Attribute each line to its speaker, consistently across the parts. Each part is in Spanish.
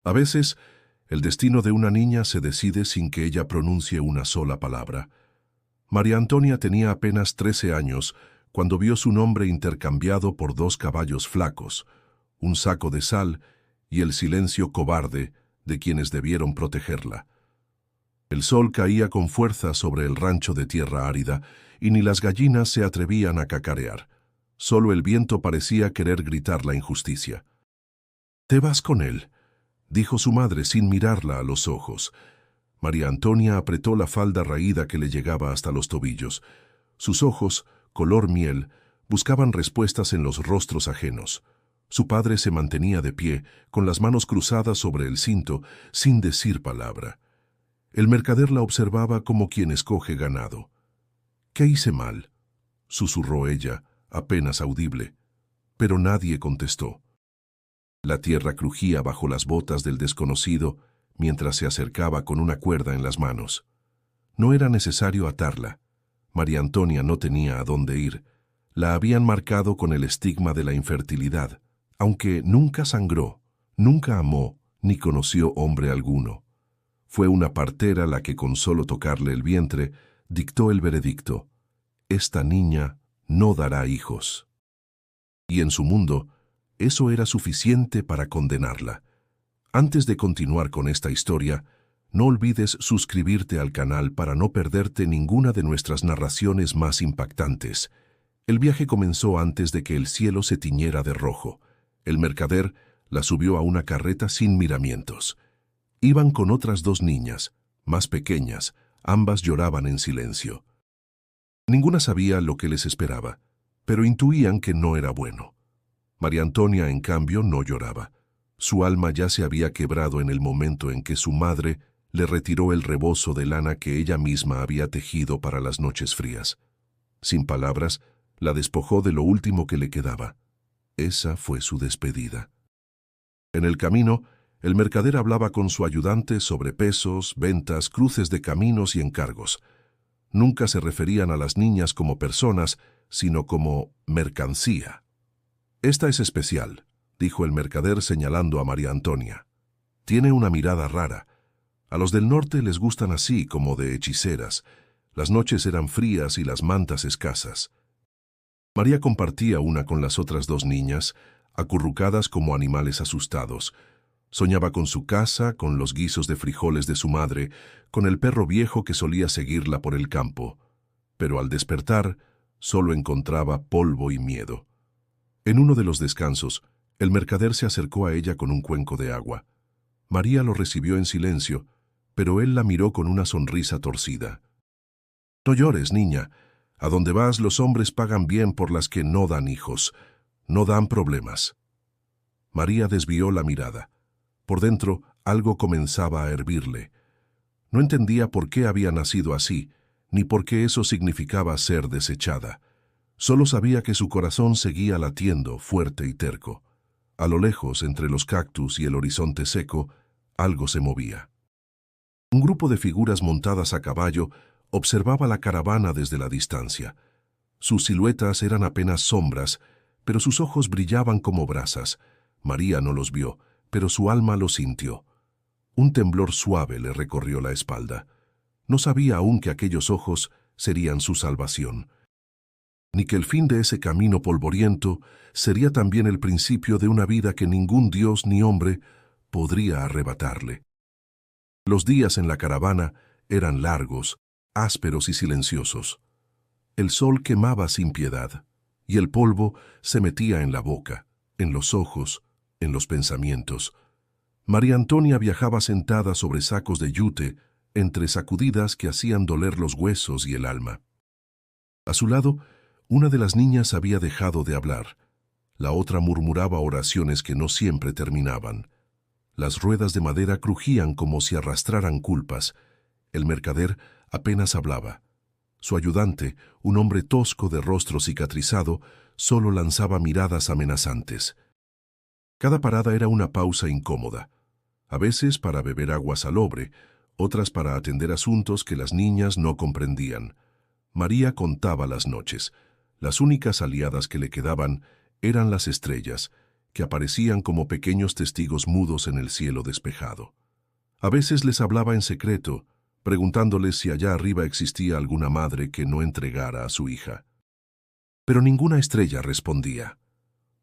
Speaker 1: A veces, el destino de una niña se decide sin que ella pronuncie una sola palabra. María Antonia tenía apenas 13 años cuando vio su nombre intercambiado por 2 caballos flacos, un saco de sal y el silencio cobarde de quienes debieron protegerla. El sol caía con fuerza sobre el rancho de tierra árida y ni las gallinas se atrevían a cacarear. Solo el viento parecía querer gritar la injusticia. «Te vas con él», dijo su madre sin mirarla a los ojos. María Antonia apretó la falda raída que le llegaba hasta los tobillos. Sus ojos, color miel, buscaban respuestas en los rostros ajenos. Su padre se mantenía de pie, con las manos cruzadas sobre el cinto, sin decir palabra. El mercader la observaba como quien escoge ganado. «¿Qué hice mal?», susurró ella, apenas audible. Pero nadie contestó. La tierra crujía bajo las botas del desconocido mientras se acercaba con una cuerda en las manos. No era necesario atarla. María Antonia no tenía a dónde ir. La habían marcado con el estigma de la infertilidad, aunque nunca sangró, nunca amó, ni conoció hombre alguno. Fue una partera la que con solo tocarle el vientre dictó el veredicto: «Esta niña no dará hijos». Y en su mundo, eso era suficiente para condenarla. Antes de continuar con esta historia, no olvides suscribirte al canal para no perderte ninguna de nuestras narraciones más impactantes. El viaje comenzó antes de que el cielo se tiñera de rojo. El mercader la subió a una carreta sin miramientos. Iban con otras 2 niñas, más pequeñas, ambas lloraban en silencio. Ninguna sabía lo que les esperaba, pero intuían que no era bueno. María Antonia, en cambio, no lloraba. Su alma ya se había quebrado en el momento en que su madre le retiró el rebozo de lana que ella misma había tejido para las noches frías. Sin palabras, la despojó de lo último que le quedaba. Esa fue su despedida. En el camino, el mercader hablaba con su ayudante sobre pesos, ventas, cruces de caminos y encargos. Nunca se referían a las niñas como personas, sino como mercancía. «Esta es especial», dijo el mercader señalando a María Antonia. «Tiene una mirada rara. A los del norte les gustan así, como de hechiceras. Las noches eran frías y las mantas escasas». María compartía una con las otras 2 niñas, acurrucadas como animales asustados. Soñaba con su casa, con los guisos de frijoles de su madre, con el perro viejo que solía seguirla por el campo. Pero al despertar, solo encontraba polvo y miedo. En uno de los descansos, el mercader se acercó a ella con un cuenco de agua. María lo recibió en silencio, pero él la miró con una sonrisa torcida. «No llores, niña. A donde vas los hombres pagan bien por las que no dan hijos. No dan problemas». María desvió la mirada. Por dentro, algo comenzaba a hervirle. No entendía por qué había nacido así, ni por qué eso significaba ser desechada. Solo sabía que su corazón seguía latiendo, fuerte y terco. A lo lejos, entre los cactus y el horizonte seco, algo se movía. Un grupo de figuras montadas a caballo observaba la caravana desde la distancia. Sus siluetas eran apenas sombras, pero sus ojos brillaban como brasas. María no los vio, pero su alma lo sintió. Un temblor suave le recorrió la espalda. No sabía aún que aquellos ojos serían su salvación, ni que el fin de ese camino polvoriento sería también el principio de una vida que ningún dios ni hombre podría arrebatarle. Los días en la caravana eran largos, ásperos y silenciosos. El sol quemaba sin piedad, y el polvo se metía en la boca, en los ojos, en los pensamientos. María Antonia viajaba sentada sobre sacos de yute, entre sacudidas que hacían doler los huesos y el alma. A su lado, una de las niñas había dejado de hablar. La otra murmuraba oraciones que no siempre terminaban. Las ruedas de madera crujían como si arrastraran culpas. El mercader apenas hablaba. Su ayudante, un hombre tosco de rostro cicatrizado, solo lanzaba miradas amenazantes. Cada parada era una pausa incómoda, a veces para beber agua salobre, otras para atender asuntos que las niñas no comprendían. María contaba las noches. Las únicas aliadas que le quedaban eran las estrellas, que aparecían como pequeños testigos mudos en el cielo despejado. A veces les hablaba en secreto, preguntándoles si allá arriba existía alguna madre que no entregara a su hija. Pero ninguna estrella respondía.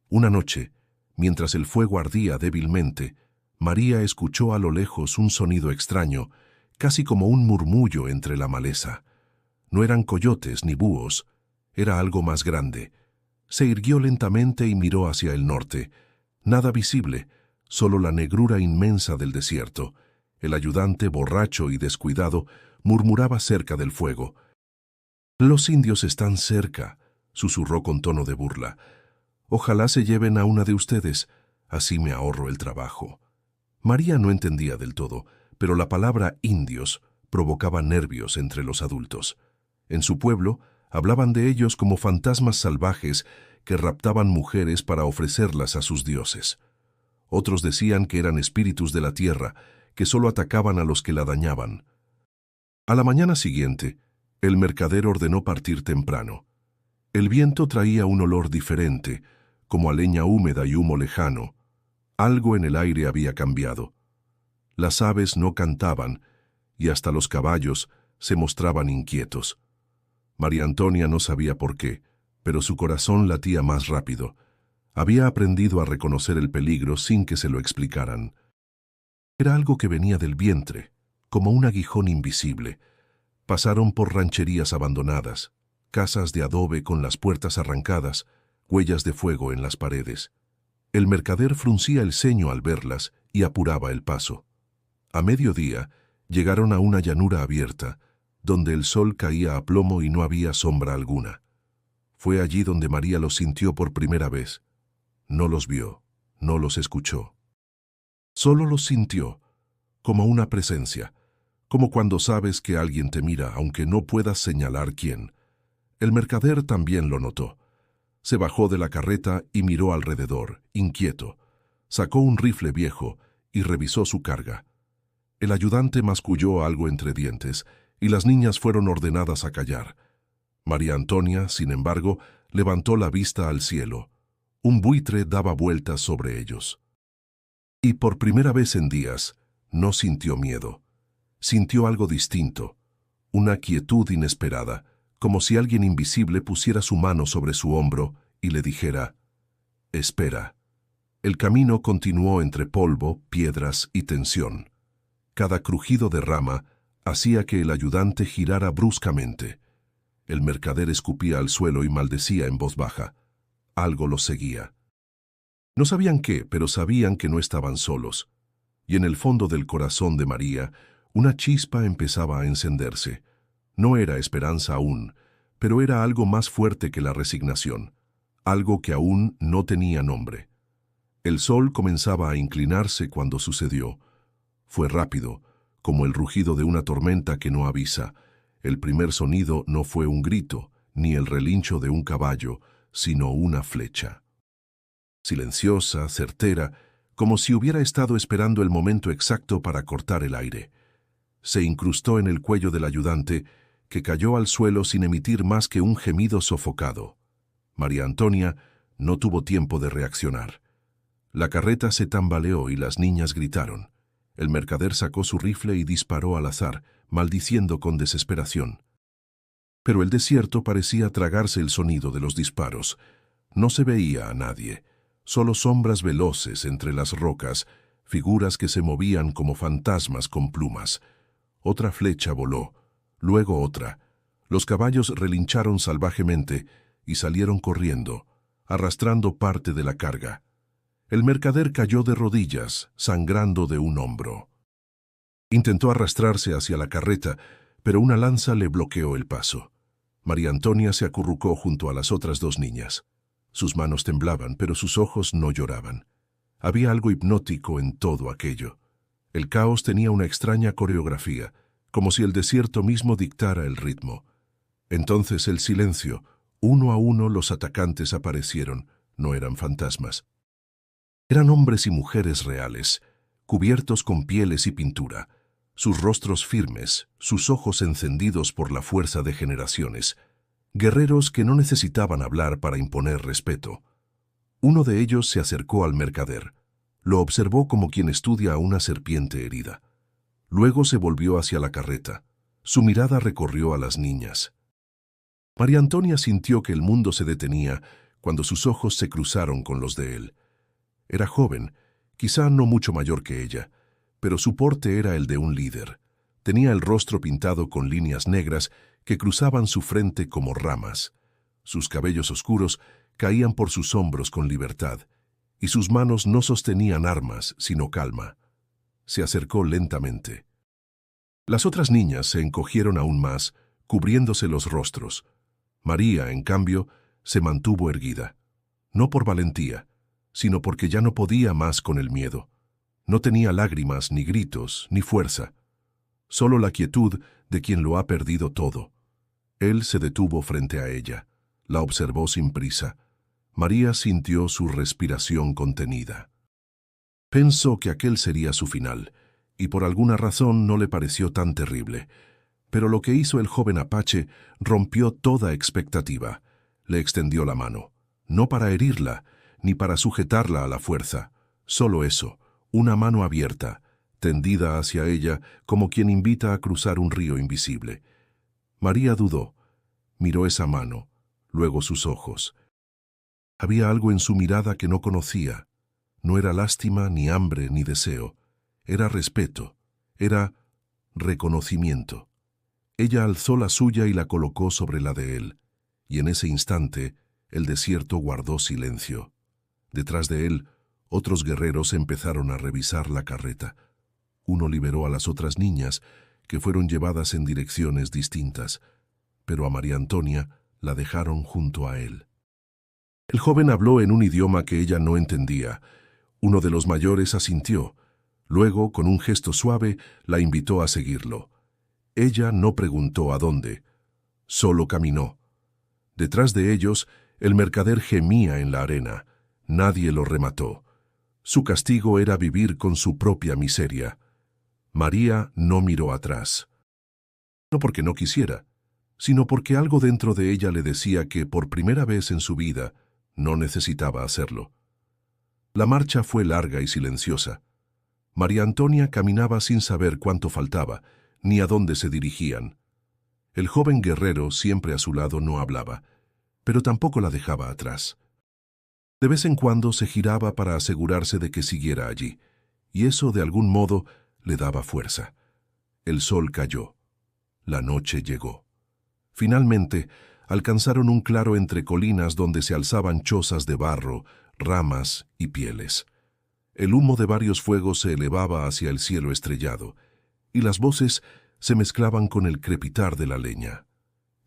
Speaker 1: Una noche, mientras el fuego ardía débilmente, María escuchó a lo lejos un sonido extraño, casi como un murmullo entre la maleza. No eran coyotes ni búhos, era algo más grande. Se irguió lentamente y miró hacia el norte. Nada visible, solo la negrura inmensa del desierto. El ayudante, borracho y descuidado, murmuraba cerca del fuego. «Los indios están cerca», susurró con tono de burla. «Ojalá se lleven a una de ustedes, así me ahorro el trabajo». María no entendía del todo, pero la palabra indios provocaba nervios entre los adultos. En su pueblo hablaban de ellos como fantasmas salvajes que raptaban mujeres para ofrecerlas a sus dioses. Otros decían que eran espíritus de la tierra, que solo atacaban a los que la dañaban. A la mañana siguiente, el mercader ordenó partir temprano. El viento traía un olor diferente, como a leña húmeda y humo lejano. Algo en el aire había cambiado. Las aves no cantaban, y hasta los caballos se mostraban inquietos. María Antonia no sabía por qué, pero su corazón latía más rápido. Había aprendido a reconocer el peligro sin que se lo explicaran. Era algo que venía del vientre, como un aguijón invisible. Pasaron por rancherías abandonadas, casas de adobe con las puertas arrancadas, huellas de fuego en las paredes. El mercader fruncía el ceño al verlas y apuraba el paso. A mediodía, llegaron a una llanura abierta, donde el sol caía a plomo y no había sombra alguna. Fue allí donde María los sintió por primera vez. No los vio, no los escuchó. Solo los sintió, como una presencia, como cuando sabes que alguien te mira aunque no puedas señalar quién. El mercader también lo notó. Se bajó de la carreta y miró alrededor, inquieto. Sacó un rifle viejo y revisó su carga. El ayudante masculló algo entre dientes y las niñas fueron ordenadas a callar. María Antonia, sin embargo, levantó la vista al cielo. Un buitre daba vueltas sobre ellos. Y por primera vez en días, no sintió miedo. Sintió algo distinto, una quietud inesperada, como si alguien invisible pusiera su mano sobre su hombro y le dijera: «Espera». El camino continuó entre polvo, piedras y tensión. Cada crujido de rama hacía que el ayudante girara bruscamente. El mercader escupía al suelo y maldecía en voz baja. Algo los seguía. No sabían qué, pero sabían que no estaban solos. Y en el fondo del corazón de María, una chispa empezaba a encenderse. No era esperanza aún, pero era algo más fuerte que la resignación, algo que aún no tenía nombre. El sol comenzaba a inclinarse cuando sucedió. Fue rápido, como el rugido de una tormenta que no avisa. El primer sonido no fue un grito, ni el relincho de un caballo, sino una flecha. Silenciosa, certera, como si hubiera estado esperando el momento exacto para cortar el aire. Se incrustó en el cuello del ayudante, que cayó al suelo sin emitir más que un gemido sofocado. María Antonia no tuvo tiempo de reaccionar. La carreta se tambaleó y las niñas gritaron. El mercader sacó su rifle y disparó al azar, maldiciendo con desesperación. Pero el desierto parecía tragarse el sonido de los disparos. No se veía a nadie, solo sombras veloces entre las rocas, figuras que se movían como fantasmas con plumas. Otra flecha voló, luego otra. Los caballos relincharon salvajemente y salieron corriendo, arrastrando parte de la carga. El mercader cayó de rodillas, sangrando de un hombro. Intentó arrastrarse hacia la carreta, pero una lanza le bloqueó el paso. María Antonia se acurrucó junto a las otras dos niñas. Sus manos temblaban, pero sus ojos no lloraban. Había algo hipnótico en todo aquello. El caos tenía una extraña coreografía, como si el desierto mismo dictara el ritmo. Entonces el silencio, uno a uno los atacantes aparecieron, no eran fantasmas. Eran hombres y mujeres reales, cubiertos con pieles y pintura, sus rostros firmes, sus ojos encendidos por la fuerza de generaciones, guerreros que no necesitaban hablar para imponer respeto. Uno de ellos se acercó al mercader. Lo observó como quien estudia a una serpiente herida. Luego se volvió hacia la carreta. Su mirada recorrió a las niñas. María Antonia sintió que el mundo se detenía cuando sus ojos se cruzaron con los de él. Era joven, quizá no mucho mayor que ella, pero su porte era el de un líder. Tenía el rostro pintado con líneas negras que cruzaban su frente como ramas. Sus cabellos oscuros caían por sus hombros con libertad, y sus manos no sostenían armas, sino calma. Se acercó lentamente. Las otras niñas se encogieron aún más, cubriéndose los rostros. María, en cambio, se mantuvo erguida. No por valentía, sino porque ya no podía más con el miedo. No tenía lágrimas, ni gritos, ni fuerza. Solo la quietud de quien lo ha perdido todo. Él se detuvo frente a ella. La observó sin prisa. María sintió su respiración contenida. Pensó que aquel sería su final, y por alguna razón no le pareció tan terrible. Pero lo que hizo el joven apache rompió toda expectativa. Le extendió la mano, no para herirla, ni para sujetarla a la fuerza. Solo eso, una mano abierta, tendida hacia ella como quien invita a cruzar un río invisible. María dudó. Miró esa mano, luego sus ojos. Había algo en su mirada que no conocía. No era lástima, ni hambre, ni deseo. Era respeto. Era reconocimiento. Ella alzó la suya y la colocó sobre la de él. Y en ese instante, el desierto guardó silencio. Detrás de él, otros guerreros empezaron a revisar la carreta. Uno liberó a las otras niñas, que fueron llevadas en direcciones distintas, pero a María Antonia la dejaron junto a él. El joven habló en un idioma que ella no entendía. Uno de los mayores asintió. Luego, con un gesto suave, la invitó a seguirlo. Ella no preguntó a dónde. Solo caminó. Detrás de ellos, el mercader gemía en la arena. Nadie lo remató. Su castigo era vivir con su propia miseria. María no miró atrás. No porque no quisiera, sino porque algo dentro de ella le decía que, por primera vez en su vida, no necesitaba hacerlo. La marcha fue larga y silenciosa. María Antonia caminaba sin saber cuánto faltaba, ni a dónde se dirigían. El joven guerrero, siempre a su lado, no hablaba, pero tampoco la dejaba atrás. De vez en cuando se giraba para asegurarse de que siguiera allí, y eso, de algún modo, le daba fuerza. El sol cayó. La noche llegó. Finalmente, alcanzaron un claro entre colinas donde se alzaban chozas de barro, ramas y pieles. El humo de varios fuegos se elevaba hacia el cielo estrellado, y las voces se mezclaban con el crepitar de la leña.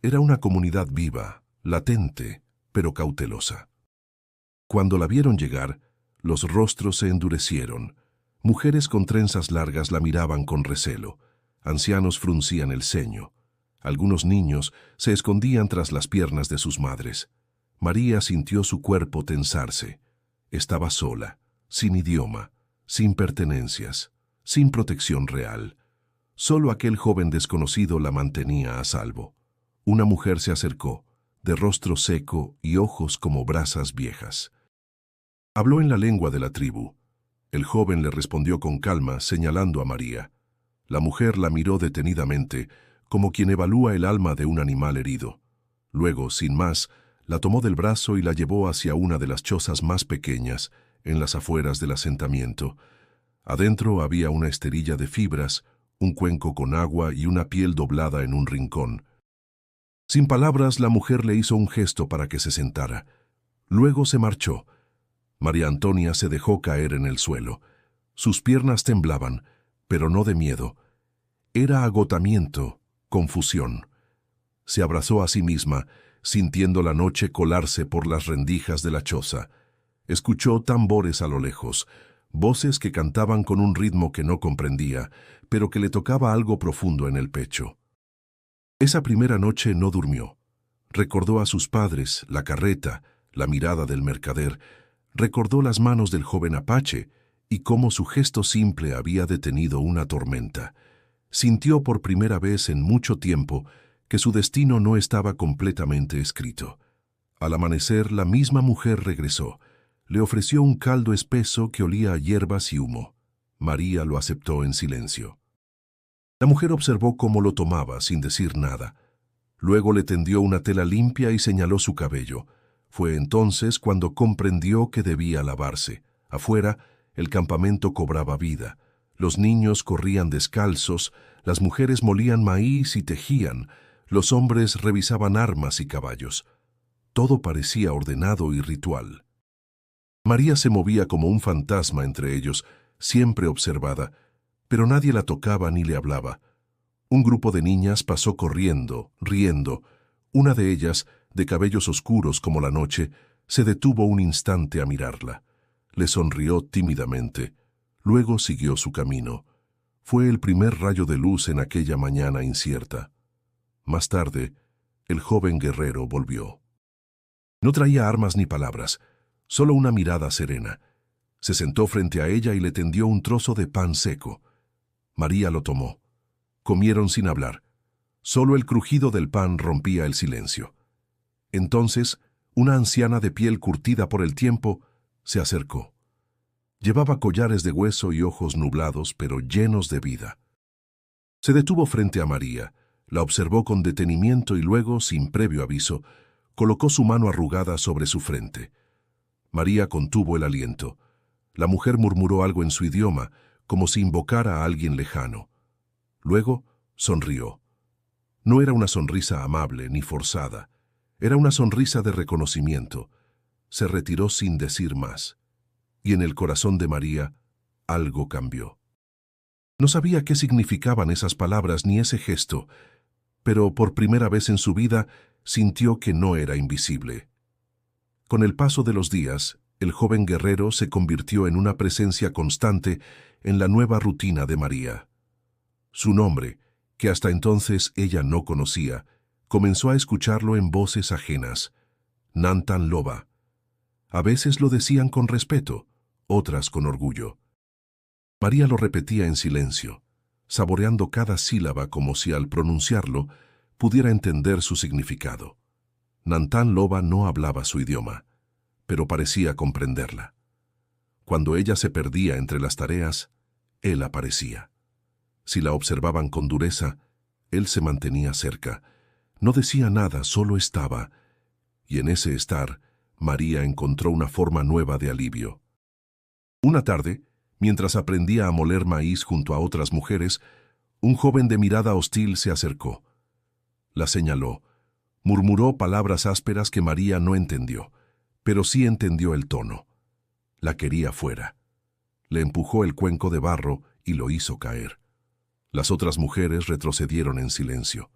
Speaker 1: Era una comunidad viva, latente, pero cautelosa. Cuando la vieron llegar, los rostros se endurecieron. Mujeres con trenzas largas la miraban con recelo. Ancianos fruncían el ceño. Algunos niños se escondían tras las piernas de sus madres. María sintió su cuerpo tensarse. Estaba sola, sin idioma, sin pertenencias, sin protección real. Solo aquel joven desconocido la mantenía a salvo. Una mujer se acercó, de rostro seco y ojos como brasas viejas. Habló en la lengua de la tribu. El joven le respondió con calma, señalando a María. La mujer la miró detenidamente, como quien evalúa el alma de un animal herido. Luego, sin más, la tomó del brazo y la llevó hacia una de las chozas más pequeñas, en las afueras del asentamiento. Adentro había una esterilla de fibras, un cuenco con agua y una piel doblada en un rincón. Sin palabras, la mujer le hizo un gesto para que se sentara. Luego se marchó. María Antonia se dejó caer en el suelo. Sus piernas temblaban, pero no de miedo. Era agotamiento, confusión. Se abrazó a sí misma, sintiendo la noche colarse por las rendijas de la choza. Escuchó tambores a lo lejos, voces que cantaban con un ritmo que no comprendía, pero que le tocaba algo profundo en el pecho. Esa primera noche no durmió. Recordó a sus padres, la carreta, la mirada del mercader. Recordó las manos del joven apache y cómo su gesto simple había detenido una tormenta. Sintió por primera vez en mucho tiempo que su destino no estaba completamente escrito. Al amanecer, la misma mujer regresó. Le ofreció un caldo espeso que olía a hierbas y humo. María lo aceptó en silencio. La mujer observó cómo lo tomaba sin decir nada. Luego le tendió una tela limpia y señaló su cabello. Fue entonces cuando comprendió que debía lavarse. Afuera, el campamento cobraba vida. Los niños corrían descalzos, las mujeres molían maíz y tejían, los hombres revisaban armas y caballos. Todo parecía ordenado y ritual. María se movía como un fantasma entre ellos, siempre observada, pero nadie la tocaba ni le hablaba. Un grupo de niñas pasó corriendo, riendo. Una de ellas, de cabellos oscuros como la noche, se detuvo un instante a mirarla. Le sonrió tímidamente. Luego siguió su camino. Fue el primer rayo de luz en aquella mañana incierta. Más tarde, el joven guerrero volvió. No traía armas ni palabras, solo una mirada serena. Se sentó frente a ella y le tendió un trozo de pan seco. María lo tomó. Comieron sin hablar. Solo el crujido del pan rompía el silencio. Entonces, una anciana de piel curtida por el tiempo se acercó. Llevaba collares de hueso y ojos nublados, pero llenos de vida. Se detuvo frente a María, la observó con detenimiento y luego, sin previo aviso, colocó su mano arrugada sobre su frente. María contuvo el aliento. La mujer murmuró algo en su idioma, como si invocara a alguien lejano. Luego, sonrió. No era una sonrisa amable ni forzada. Era una sonrisa de reconocimiento. Se retiró sin decir más. Y en el corazón de María, algo cambió. No sabía qué significaban esas palabras ni ese gesto, pero por primera vez en su vida sintió que no era invisible. Con el paso de los días, el joven guerrero se convirtió en una presencia constante en la nueva rutina de María. Su nombre, que hasta entonces ella no conocía, comenzó a escucharlo en voces ajenas. Nantan Loba. A veces lo decían con respeto, otras con orgullo. María lo repetía en silencio, saboreando cada sílaba como si al pronunciarlo pudiera entender su significado. Nantan Loba no hablaba su idioma, pero parecía comprenderla. Cuando ella se perdía entre las tareas, él aparecía. Si la observaban con dureza, él se mantenía cerca. No decía nada, solo estaba. Y en ese estar, María encontró una forma nueva de alivio. Una tarde, mientras aprendía a moler maíz junto a otras mujeres, un joven de mirada hostil se acercó. La señaló. Murmuró palabras ásperas que María no entendió, pero sí entendió el tono. La quería fuera. Le empujó el cuenco de barro y lo hizo caer. Las otras mujeres retrocedieron en silencio.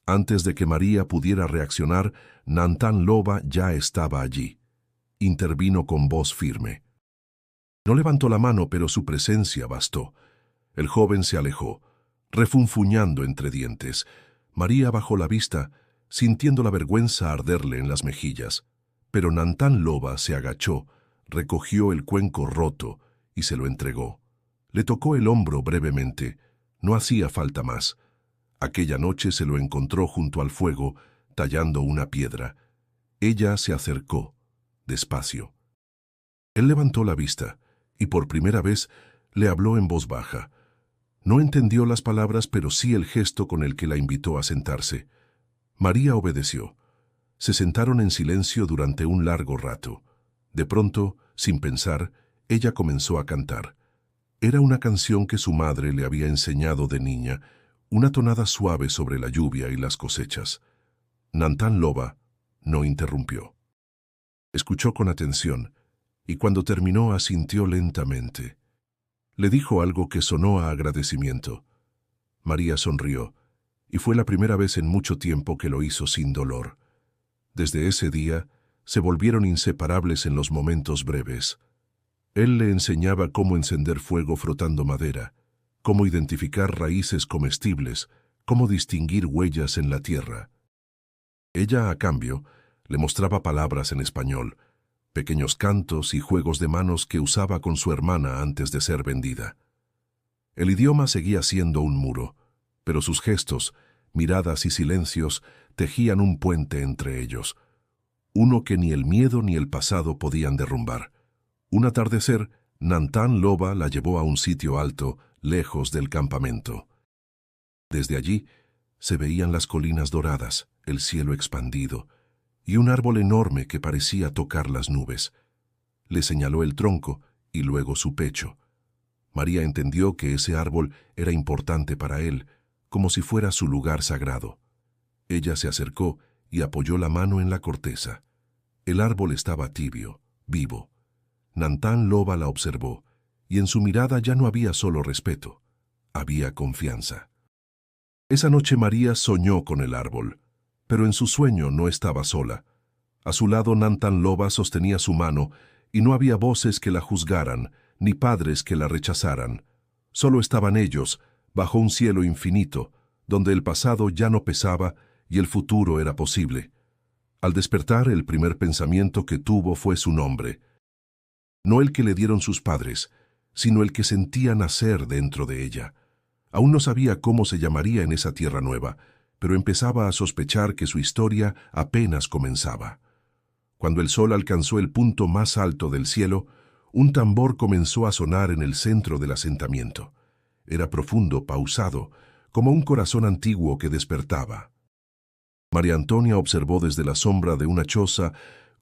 Speaker 1: Antes de que María pudiera reaccionar, Nantan Loba ya estaba allí. Intervino con voz firme. No levantó la mano, pero su presencia bastó. El joven se alejó, refunfuñando entre dientes. María bajó la vista, sintiendo la vergüenza arderle en las mejillas. Pero Nantan Loba se agachó, recogió el cuenco roto y se lo entregó. Le tocó el hombro brevemente. No hacía falta más. Aquella noche se lo encontró junto al fuego, tallando una piedra. Ella se acercó, despacio. Él levantó la vista y por primera vez le habló en voz baja. No entendió las palabras, pero sí el gesto con el que la invitó a sentarse. María obedeció. Se sentaron en silencio durante un largo rato. De pronto, sin pensar, ella comenzó a cantar. Era una canción que su madre le había enseñado de niña, una tonada suave sobre la lluvia y las cosechas. Nantan Loba no interrumpió. Escuchó con atención, y cuando terminó asintió lentamente. Le dijo algo que sonó a agradecimiento. María sonrió, y fue la primera vez en mucho tiempo que lo hizo sin dolor. Desde ese día, se volvieron inseparables en los momentos breves. Él le enseñaba cómo encender fuego frotando madera, cómo identificar raíces comestibles, cómo distinguir huellas en la tierra. Ella, a cambio, le mostraba palabras en español, pequeños cantos y juegos de manos que usaba con su hermana antes de ser vendida. El idioma seguía siendo un muro, pero sus gestos, miradas y silencios tejían un puente entre ellos, uno que ni el miedo ni el pasado podían derrumbar. Un atardecer, Nantán Loba la llevó a un sitio alto, lejos del campamento. Desde allí se veían las colinas doradas, el cielo expandido, y un árbol enorme que parecía tocar las nubes. Le señaló el tronco y luego su pecho. María entendió que ese árbol era importante para él, como si fuera su lugar sagrado. Ella se acercó y apoyó la mano en la corteza. El árbol estaba tibio, vivo. Nantán Loba la observó, y en su mirada ya no había solo respeto, había confianza. Esa noche María soñó con el árbol, pero en su sueño no estaba sola. A su lado Nantán Loba sostenía su mano, y no había voces que la juzgaran, ni padres que la rechazaran. Solo estaban ellos, bajo un cielo infinito, donde el pasado ya no pesaba y el futuro era posible. Al despertar, el primer pensamiento que tuvo fue su nombre. No el que le dieron sus padres, sino el que sentía nacer dentro de ella. Aún no sabía cómo se llamaría en esa tierra nueva, pero empezaba a sospechar que su historia apenas comenzaba. Cuando el sol alcanzó el punto más alto del cielo, un tambor comenzó a sonar en el centro del asentamiento. Era profundo, pausado, como un corazón antiguo que despertaba. María Antonia observó desde la sombra de una choza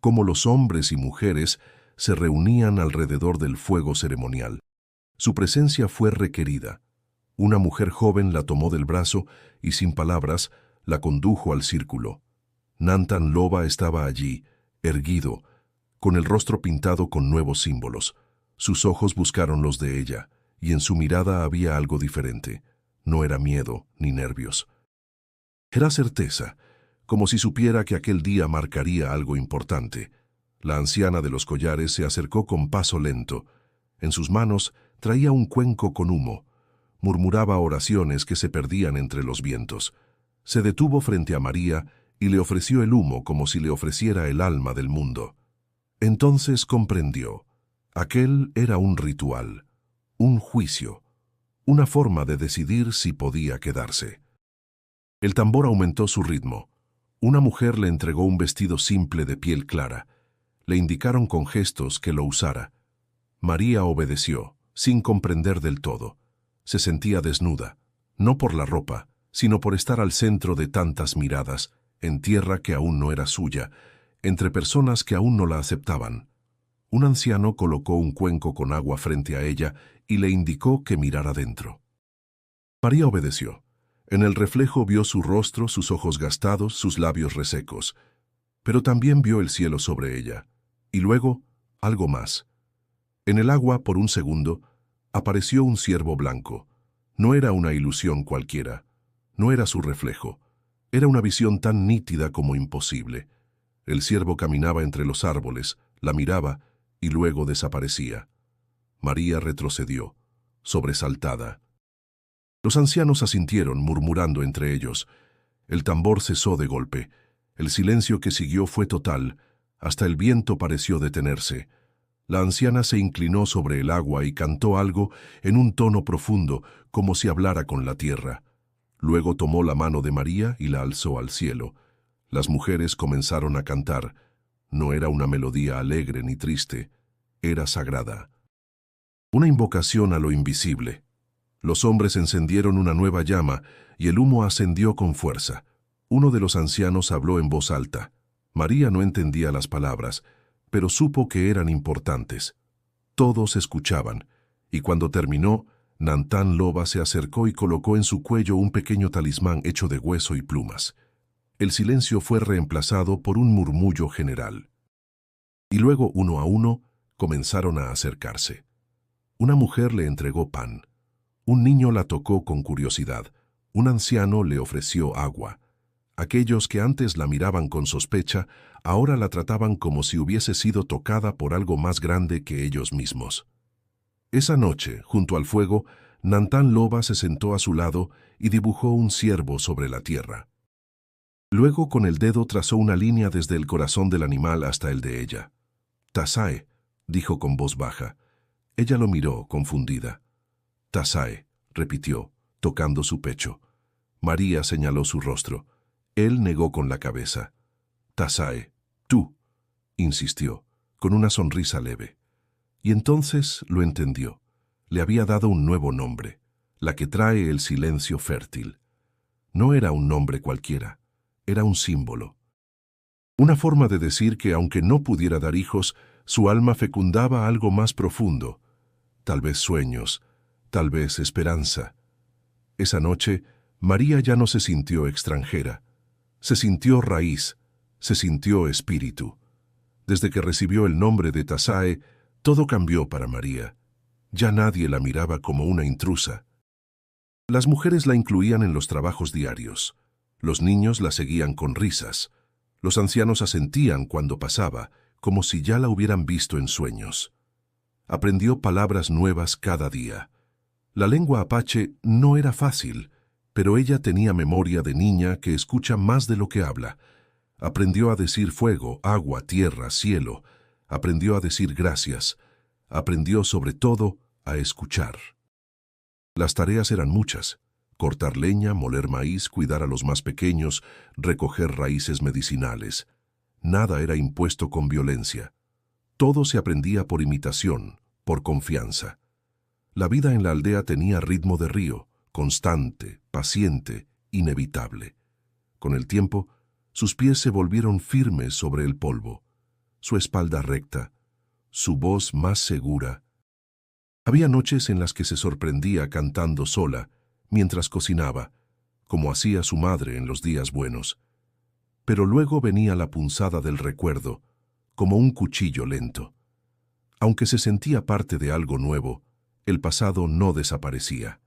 Speaker 1: cómo los hombres y mujeres se reunían alrededor del fuego ceremonial. Su presencia fue requerida. Una mujer joven la tomó del brazo y, sin palabras, la condujo al círculo. Nantán Loba estaba allí, erguido, con el rostro pintado con nuevos símbolos. Sus ojos buscaron los de ella, y en su mirada había algo diferente. No era miedo ni nervios. Era certeza, como si supiera que aquel día marcaría algo importante. La anciana de los collares se acercó con paso lento. En sus manos traía un cuenco con humo. Murmuraba oraciones que se perdían entre los vientos. Se detuvo frente a María y le ofreció el humo como si le ofreciera el alma del mundo. Entonces comprendió. Aquel era un ritual, un juicio, una forma de decidir si podía quedarse. El tambor aumentó su ritmo. Una mujer le entregó un vestido simple de piel clara. Le indicaron con gestos que lo usara. María obedeció, sin comprender del todo. Se sentía desnuda, no por la ropa, sino por estar al centro de tantas miradas, en tierra que aún no era suya, entre personas que aún no la aceptaban. Un anciano colocó un cuenco con agua frente a ella y le indicó que mirara dentro. María obedeció. En el reflejo vio su rostro, sus ojos gastados, sus labios resecos. Pero también vio el cielo sobre ella. Y luego, algo más. En el agua, por un segundo, apareció un ciervo blanco. No era una ilusión cualquiera. No era su reflejo. Era una visión tan nítida como imposible. El ciervo caminaba entre los árboles, la miraba y luego desaparecía. María retrocedió, sobresaltada. Los ancianos asintieron, murmurando entre ellos. El tambor cesó de golpe. El silencio que siguió fue total. Hasta el viento pareció detenerse. La anciana se inclinó sobre el agua y cantó algo en un tono profundo, como si hablara con la tierra. Luego tomó la mano de María y la alzó al cielo. Las mujeres comenzaron a cantar. No era una melodía alegre ni triste, era sagrada. Una invocación a lo invisible. Los hombres encendieron una nueva llama y el humo ascendió con fuerza. Uno de los ancianos habló en voz alta. María no entendía las palabras, pero supo que eran importantes. Todos escuchaban, y cuando terminó, Nantán Loba se acercó y colocó en su cuello un pequeño talismán hecho de hueso y plumas. El silencio fue reemplazado por un murmullo general. Y luego, uno a uno, comenzaron a acercarse. Una mujer le entregó pan. Un niño la tocó con curiosidad. Un anciano le ofreció agua. Aquellos que antes la miraban con sospecha, ahora la trataban como si hubiese sido tocada por algo más grande que ellos mismos. Esa noche, junto al fuego, Nantán Loba se sentó a su lado y dibujó un ciervo sobre la tierra. Luego con el dedo trazó una línea desde el corazón del animal hasta el de ella. «Tasae», dijo con voz baja. Ella lo miró, confundida. «Tasae», repitió, tocando su pecho. María señaló su rostro. Él negó con la cabeza. «Tasae, tú», insistió, con una sonrisa leve. Y entonces lo entendió. Le había dado un nuevo nombre, la que trae el silencio fértil. No era un nombre cualquiera, era un símbolo. Una forma de decir que aunque no pudiera dar hijos, su alma fecundaba algo más profundo, tal vez sueños, tal vez esperanza. Esa noche, María ya no se sintió extranjera, se sintió raíz, se sintió espíritu. Desde que recibió el nombre de Tasae, todo cambió para María. Ya nadie la miraba como una intrusa. Las mujeres la incluían en los trabajos diarios. Los niños la seguían con risas. Los ancianos asentían cuando pasaba, como si ya la hubieran visto en sueños. Aprendió palabras nuevas cada día. La lengua apache no era fácil, pero ella tenía memoria de niña que escucha más de lo que habla. Aprendió a decir fuego, agua, tierra, cielo. Aprendió a decir gracias. Aprendió sobre todo a escuchar. Las tareas eran muchas: cortar leña, moler maíz, cuidar a los más pequeños, recoger raíces medicinales. Nada era impuesto con violencia. Todo se aprendía por imitación, por confianza. La vida en la aldea tenía ritmo de río, constante, paciente, inevitable. Con el tiempo, sus pies se volvieron firmes sobre el polvo, su espalda recta, su voz más segura. Había noches en las que se sorprendía cantando sola, mientras cocinaba, como hacía su madre en los días buenos. Pero luego venía la punzada del recuerdo, como un cuchillo lento. Aunque se sentía parte de algo nuevo, el pasado no desaparecía.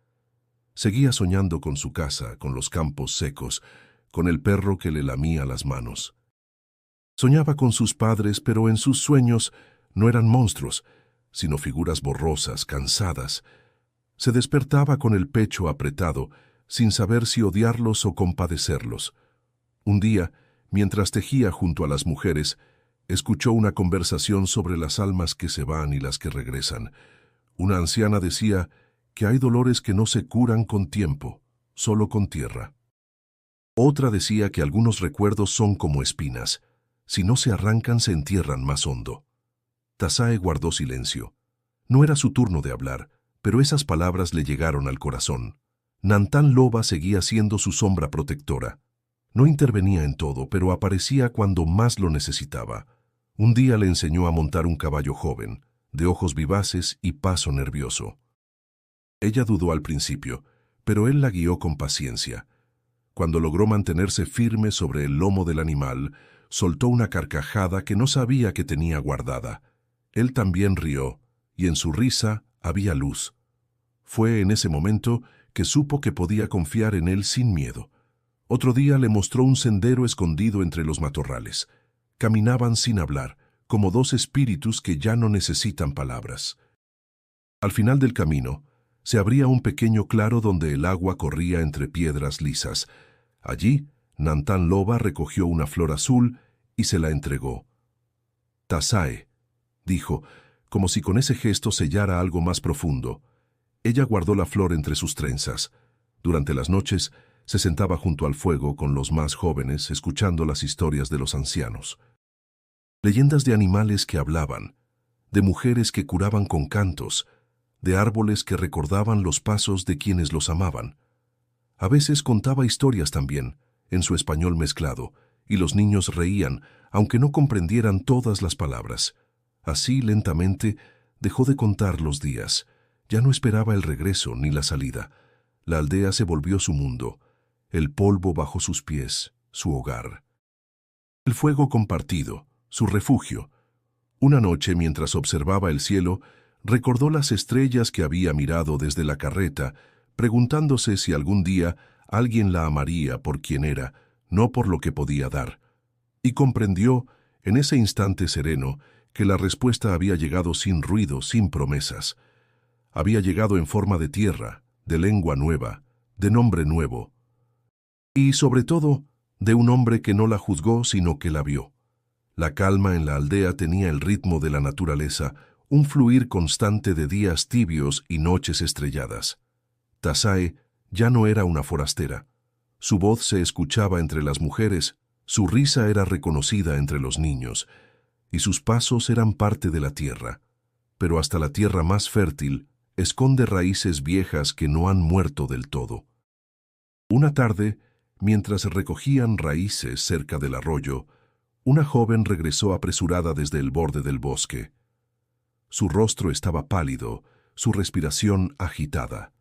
Speaker 1: Seguía soñando con su casa, con los campos secos, con el perro que le lamía las manos. Soñaba con sus padres, pero en sus sueños no eran monstruos, sino figuras borrosas, cansadas. Se despertaba con el pecho apretado, sin saber si odiarlos o compadecerlos. Un día, mientras tejía junto a las mujeres, escuchó una conversación sobre las almas que se van y las que regresan. Una anciana decía que hay dolores que no se curan con tiempo, solo con tierra. Otra decía que algunos recuerdos son como espinas. Si no se arrancan, se entierran más hondo. Tasae guardó silencio. No era su turno de hablar, pero esas palabras le llegaron al corazón. Nantán Loba seguía siendo su sombra protectora. No intervenía en todo, pero aparecía cuando más lo necesitaba. Un día le enseñó a montar un caballo joven, de ojos vivaces y paso nervioso. Ella dudó al principio, pero él la guió con paciencia. Cuando logró mantenerse firme sobre el lomo del animal, soltó una carcajada que no sabía que tenía guardada. Él también rió, y en su risa había luz. Fue en ese momento que supo que podía confiar en él sin miedo. Otro día le mostró un sendero escondido entre los matorrales. Caminaban sin hablar, como dos espíritus que ya no necesitan palabras. Al final del camino, se abría un pequeño claro donde el agua corría entre piedras lisas. Allí, Nantán Loba recogió una flor azul y se la entregó. «Tasae», dijo, como si con ese gesto sellara algo más profundo. Ella guardó la flor entre sus trenzas. Durante las noches, se sentaba junto al fuego con los más jóvenes, escuchando las historias de los ancianos. Leyendas de animales que hablaban, de mujeres que curaban con cantos, de árboles que recordaban los pasos de quienes los amaban. A veces contaba historias también, en su español mezclado, y los niños reían, aunque no comprendieran todas las palabras. Así, lentamente, dejó de contar los días. Ya no esperaba el regreso ni la salida. La aldea se volvió su mundo, el polvo bajo sus pies, su hogar. El fuego compartido, su refugio. Una noche, mientras observaba el cielo, recordó las estrellas que había mirado desde la carreta, preguntándose si algún día alguien la amaría por quien era, no por lo que podía dar. Y comprendió, en ese instante sereno, que la respuesta había llegado sin ruido, sin promesas. Había llegado en forma de tierra, de lengua nueva, de nombre nuevo. Y, sobre todo, de un hombre que no la juzgó, sino que la vio. La calma en la aldea tenía el ritmo de la naturaleza, un fluir constante de días tibios y noches estrelladas. Tasae ya no era una forastera. Su voz se escuchaba entre las mujeres, su risa era reconocida entre los niños, y sus pasos eran parte de la tierra. pero hasta la tierra más fértil esconde raíces viejas que no han muerto del todo. Una tarde, mientras recogían raíces cerca del arroyo, una joven regresó apresurada desde el borde del bosque. Su rostro estaba pálido, su respiración agitada.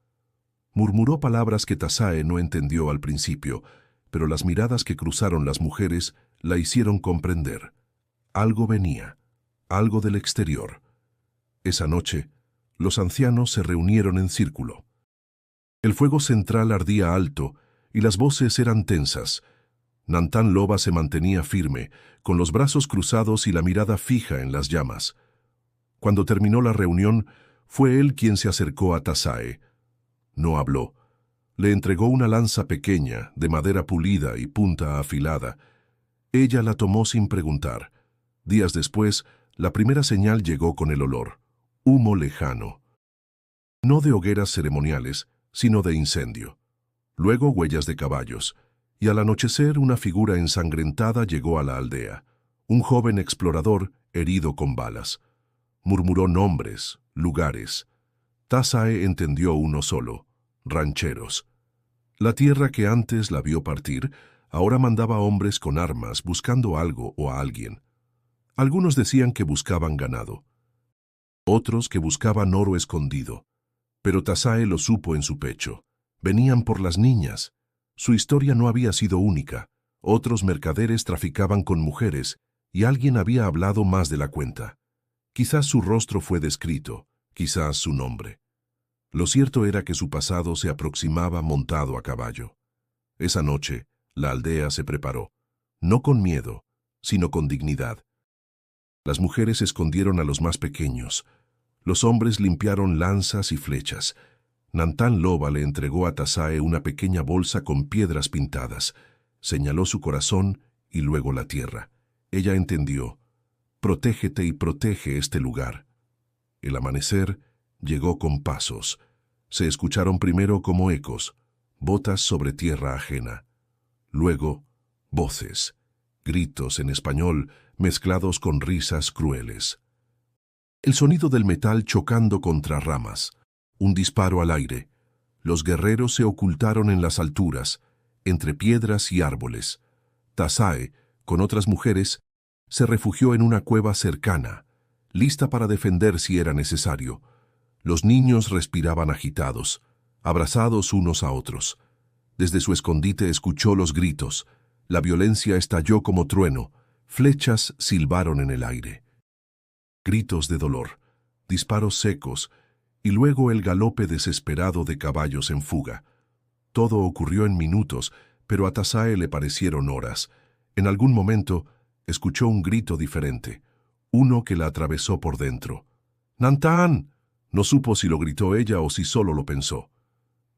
Speaker 1: Murmuró palabras que Tasae no entendió al principio, pero las miradas que cruzaron las mujeres la hicieron comprender. Algo venía, algo del exterior. Esa noche, los ancianos se reunieron en círculo. El fuego central ardía alto y las voces eran tensas. Nantán Loba se mantenía firme, con los brazos cruzados y la mirada fija en las llamas. Cuando terminó la reunión, fue él quien se acercó a Tasae. No habló. Le entregó una lanza pequeña, de madera pulida y punta afilada. Ella la tomó sin preguntar. Días después, la primera señal llegó con el olor. Humo lejano. No de hogueras ceremoniales, sino de incendio. Luego huellas de caballos. Y al anochecer una figura ensangrentada llegó a la aldea. Un joven explorador herido con balas. Murmuró nombres, lugares. Tasae entendió uno solo: rancheros. La tierra que antes la vio partir, ahora mandaba hombres con armas buscando algo o a alguien. Algunos decían que buscaban ganado. Otros que buscaban oro escondido. Pero Tasae lo supo en su pecho. Venían por las niñas. Su historia no había sido única. Otros mercaderes traficaban con mujeres, y alguien había hablado más de la cuenta. Quizás su rostro fue descrito, quizás su nombre. Lo cierto era que su pasado se aproximaba montado a caballo. Esa noche, la aldea se preparó, no con miedo, sino con dignidad. Las mujeres escondieron a los más pequeños. Los hombres limpiaron lanzas y flechas. Nantán Loba le entregó a Tasae una pequeña bolsa con piedras pintadas. Señaló su corazón y luego la tierra. Ella entendió. Protégete y protege este lugar. El amanecer llegó con pasos. Se escucharon primero como ecos, botas sobre tierra ajena. Luego, voces, gritos en español mezclados con risas crueles. El sonido del metal chocando contra ramas. Un disparo al aire. Los guerreros se ocultaron en las alturas, entre piedras y árboles. Tasae, con otras mujeres, se refugió en una cueva cercana, lista para defender si era necesario. Los niños respiraban agitados, abrazados unos a otros. Desde su escondite escuchó los gritos. La violencia estalló como trueno. Flechas silbaron en el aire. Gritos de dolor, disparos secos, y luego el galope desesperado de caballos en fuga. Todo ocurrió en minutos, pero a Tasae le parecieron horas. En algún momento, escuchó un grito diferente, uno que la atravesó por dentro. ¡Nantán! No supo si lo gritó ella o si solo lo pensó,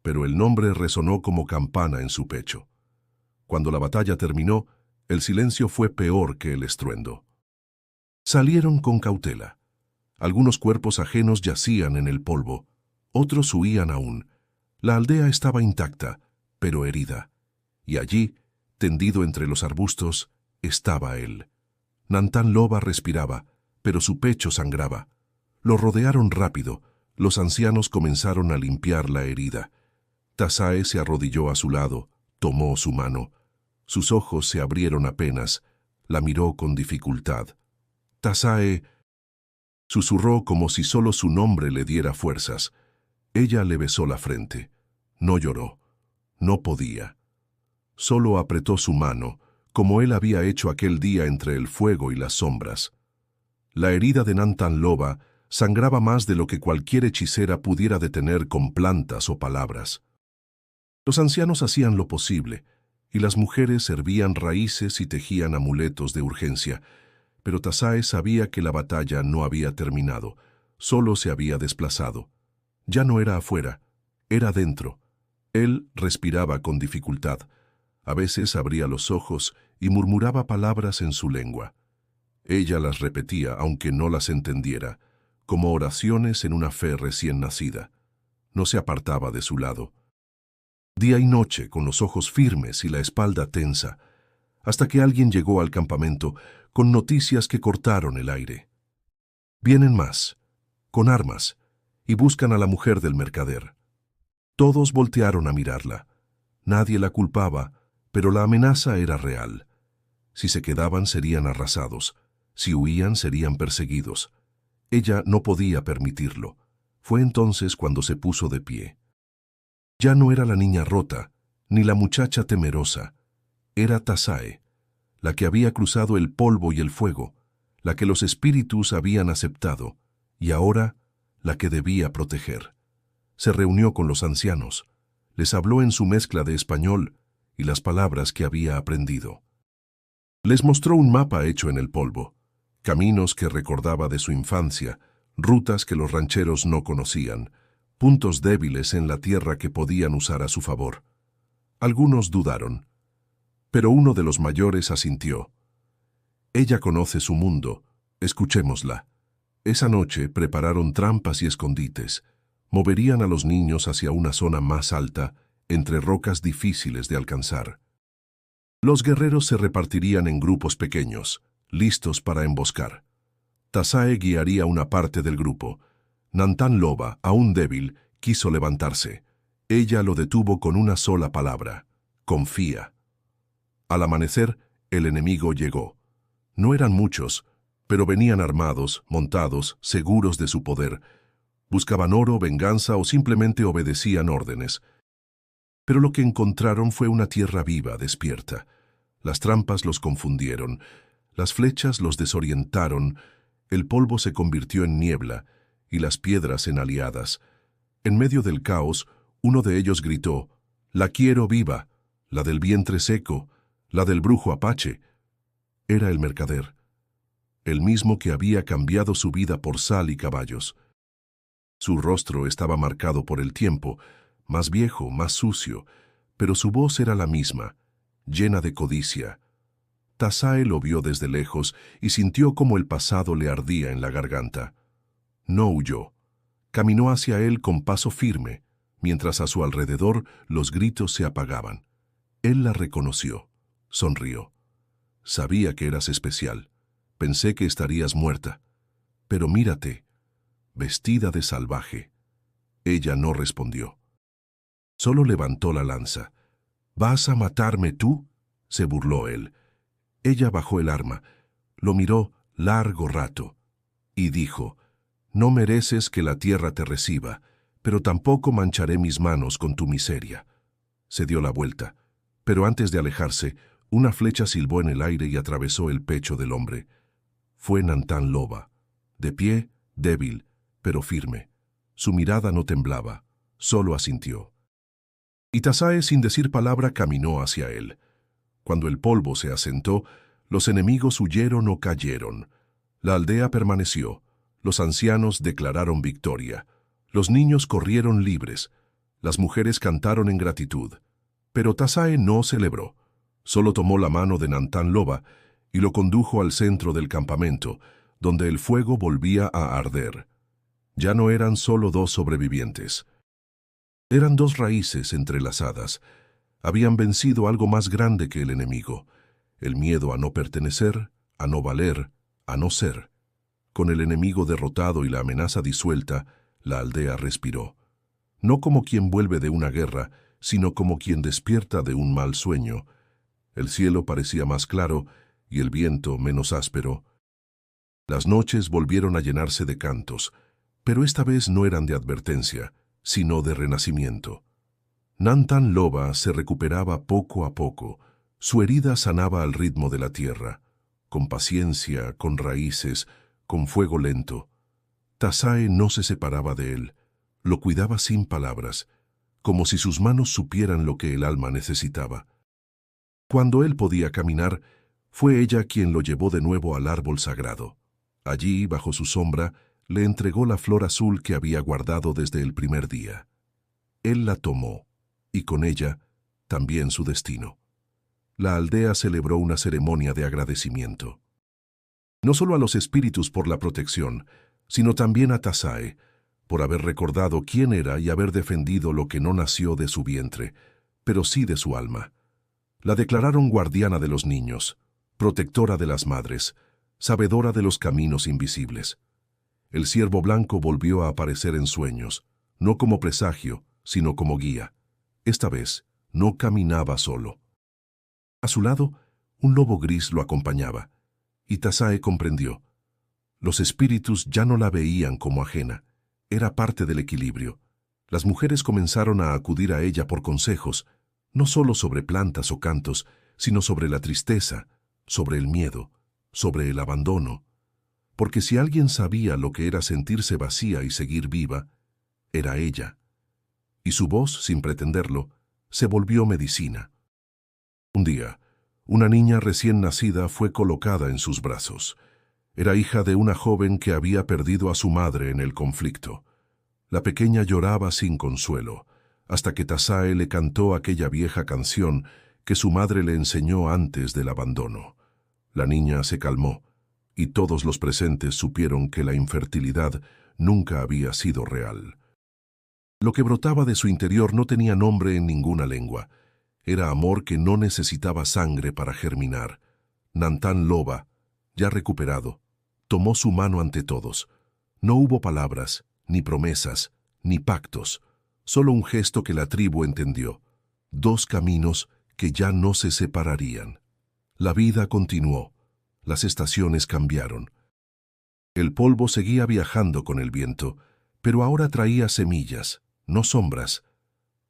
Speaker 1: pero el nombre resonó como campana en su pecho. Cuando la batalla terminó, el silencio fue peor que el estruendo. Salieron con cautela. Algunos cuerpos ajenos yacían en el polvo, otros huían aún. La aldea estaba intacta, pero herida. Y allí, tendido entre los arbustos, estaba él. Nantán Loba respiraba, pero su pecho sangraba. Lo rodearon rápido. Los ancianos comenzaron a limpiar la herida. Tasae se arrodilló a su lado, tomó su mano. Sus ojos se abrieron apenas. La miró con dificultad. Tasae susurró como si solo su nombre le diera fuerzas. Ella le besó la frente. No lloró. No podía. Solo apretó su mano, como él había hecho aquel día entre el fuego y las sombras. La herida de Nantán Loba sangraba más de lo que cualquier hechicera pudiera detener con plantas o palabras. Los ancianos hacían lo posible, y las mujeres servían raíces y tejían amuletos de urgencia, pero Tasae sabía que la batalla no había terminado, solo se había desplazado. Ya no era afuera, era dentro. Él respiraba con dificultad. A veces abría los ojos y murmuraba palabras en su lengua. Ella las repetía, aunque no las entendiera, como oraciones en una fe recién nacida. No se apartaba de su lado. Día y noche, con los ojos firmes y la espalda tensa, hasta que alguien llegó al campamento con noticias que cortaron el aire. «Vienen más». con armas, y buscan a la mujer del mercader. Todos voltearon a mirarla. Nadie la culpaba, pero la amenaza era real. Si se quedaban serían arrasados, si huían serían perseguidos. Ella no podía permitirlo. Fue entonces cuando se puso de pie. Ya no era la niña rota, ni la muchacha temerosa. Era Tasae, la que había cruzado el polvo y el fuego, la que los espíritus habían aceptado, y ahora la que debía proteger. Se reunió con los ancianos, les habló en su mezcla de español y las palabras que había aprendido. Les mostró un mapa hecho en el polvo, caminos que recordaba de su infancia, rutas que los rancheros no conocían, puntos débiles en la tierra que podían usar a su favor. Algunos dudaron, pero uno de los mayores asintió. Ella conoce su mundo, escuchémosla. Esa noche prepararon trampas y escondites. Moverían a los niños hacia una zona más alta, entre rocas difíciles de alcanzar. Los guerreros se repartirían en grupos pequeños, listos para emboscar. Tasae guiaría una parte del grupo. Nantán Loba, aún débil, quiso levantarse. Ella lo detuvo con una sola palabra: confía. Al amanecer, el enemigo llegó. No eran muchos, pero venían armados, montados, seguros de su poder. Buscaban oro, venganza o simplemente obedecían órdenes. Pero lo que encontraron fue una tierra viva, despierta. Las trampas los confundieron, las flechas los desorientaron, el polvo se convirtió en niebla y las piedras en aliadas. En medio del caos, uno de ellos gritó: «La quiero viva, la del vientre seco, la del brujo apache». Era el mercader, el mismo que había cambiado su vida por sal y caballos. Su rostro estaba marcado por el tiempo, más viejo, más sucio, pero su voz era la misma, llena de codicia. Tasae lo vio desde lejos y sintió como el pasado le ardía en la garganta. No huyó. Caminó hacia él con paso firme, mientras a su alrededor los gritos se apagaban. Él la reconoció. Sonrió. «Sabía que eras especial. Pensé que estarías muerta. Pero mírate, vestida de salvaje». Ella no respondió. Solo levantó la lanza. «¿Vas a matarme tú?», se burló él. Ella bajó el arma, lo miró largo rato y dijo: «No mereces que la tierra te reciba, pero tampoco mancharé mis manos con tu miseria». Se dio la vuelta, pero antes de alejarse, una flecha silbó en el aire y atravesó el pecho del hombre. Fue Nantán Loba, de pie, débil, pero firme. Su mirada no temblaba, solo asintió. Y Tasae, sin decir palabra, caminó hacia él. Cuando el polvo se asentó, los enemigos huyeron o cayeron. La aldea permaneció. Los ancianos declararon victoria. Los niños corrieron libres. Las mujeres cantaron en gratitud. Pero Tasae no celebró. Solo tomó la mano de Nantán Loba y lo condujo al centro del campamento, donde el fuego volvía a arder. Ya no eran solo dos sobrevivientes. Eran dos raíces entrelazadas. Habían vencido algo más grande que el enemigo: el miedo a no pertenecer, a no valer, a no ser. Con el enemigo derrotado y la amenaza disuelta, la aldea respiró. No como quien vuelve de una guerra, sino como quien despierta de un mal sueño. El cielo parecía más claro y el viento menos áspero. Las noches volvieron a llenarse de cantos, pero esta vez no eran de advertencia, sino de renacimiento. Nantán Loba se recuperaba poco a poco. Su herida sanaba al ritmo de la tierra, con paciencia, con raíces, con fuego lento. Tasae no se separaba de él, lo cuidaba sin palabras, como si sus manos supieran lo que el alma necesitaba. Cuando él podía caminar, fue ella quien lo llevó de nuevo al árbol sagrado. Allí, bajo su sombra, le entregó la flor azul que había guardado desde el primer día. Él la tomó, y con ella, también su destino. La aldea celebró una ceremonia de agradecimiento. No solo a los espíritus por la protección, sino también a Tasae, por haber recordado quién era y haber defendido lo que no nació de su vientre, pero sí de su alma. La declararon guardiana de los niños, protectora de las madres, sabedora de los caminos invisibles. El ciervo blanco volvió a aparecer en sueños, no como presagio, sino como guía. Esta vez, no caminaba solo. A su lado, un lobo gris lo acompañaba, y Tasae comprendió. Los espíritus ya no la veían como ajena, era parte del equilibrio. Las mujeres comenzaron a acudir a ella por consejos, no solo sobre plantas o cantos, sino sobre la tristeza, sobre el miedo, sobre el abandono. Porque si alguien sabía lo que era sentirse vacía y seguir viva, era ella. Y su voz, sin pretenderlo, se volvió medicina. Un día, una niña recién nacida fue colocada en sus brazos. Era hija de una joven que había perdido a su madre en el conflicto. La pequeña lloraba sin consuelo, hasta que Tasae le cantó aquella vieja canción que su madre le enseñó antes del abandono. La niña se calmó, y todos los presentes supieron que la infertilidad nunca había sido real. Lo que brotaba de su interior no tenía nombre en ninguna lengua. Era amor que no necesitaba sangre para germinar. Nantán Loba, ya recuperado, tomó su mano ante todos. No hubo palabras, ni promesas, ni pactos, solo un gesto que la tribu entendió. Dos caminos que ya no se separarían. La vida continuó. Las estaciones cambiaron. El polvo seguía viajando con el viento, pero ahora traía semillas, no sombras.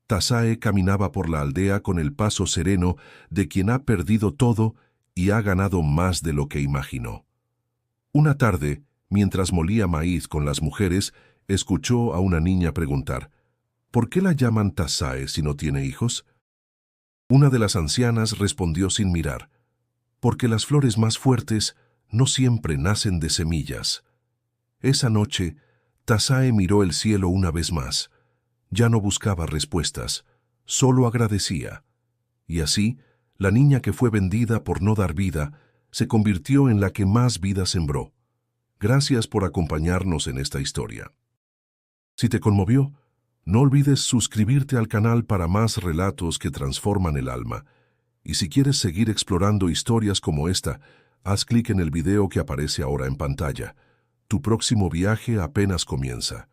Speaker 1: Tasae caminaba por la aldea con el paso sereno de quien ha perdido todo y ha ganado más de lo que imaginó. Una tarde, mientras molía maíz con las mujeres, escuchó a una niña preguntar, ¿por qué la llaman Tasae si no tiene hijos? Una de las ancianas respondió sin mirar, porque las flores más fuertes no siempre nacen de semillas. Esa noche, Tasae miró el cielo una vez más. Ya no buscaba respuestas, solo agradecía. Y así, la niña que fue vendida por no dar vida, se convirtió en la que más vida sembró. Gracias por acompañarnos en esta historia. Si te conmovió, no olvides suscribirte al canal para más relatos que transforman el alma. Y si quieres seguir explorando historias como esta, haz clic en el video que aparece ahora en pantalla. Tu próximo viaje apenas comienza.